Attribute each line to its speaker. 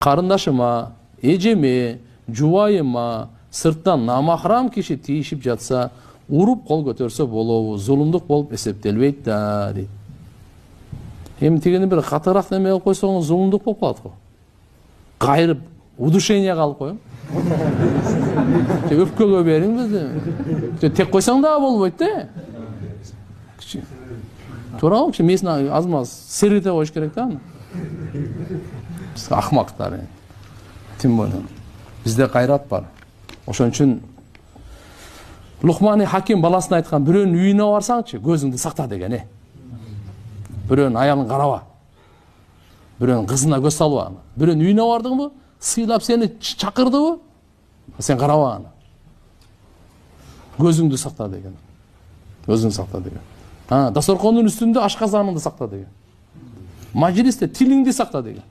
Speaker 1: карындашыма, эжеме, жубайыма сырттан намахрам киши тийишип жатса, уруп кол көтөрсө болобу, зулумдук болуп эсептелбейт да дейт. Эми тигени бир катыраак неме кылып койсоңуз зулумдук болуп калат го. Кайрып удушенияга алып коем. Өпкөгө бериңиз. Тек койсоң да болбойт да. Туурабы? Мээсин аз-маз сергите коюш керек да. Биз акмактар. Тим более бизде кайрат бар. Ошон үчүн Лукмани Хаким баласына айткан, бирөөнүн үйүнө барсаңчы, көзүңдү сакта деген. Бирөөнүн аялын караба. Бирөөнүн кызына көз салба. Бирөөнүн үйүнө бардыңбы? Сыйлап сени чакырдыбы? Сен караба аны. Көзүңдү сакта деген. Көзүңдү сакта деген. Дасторкондун үстүндө ашказаныңды сакта деген. Мажлисте тилиңди сакта деген.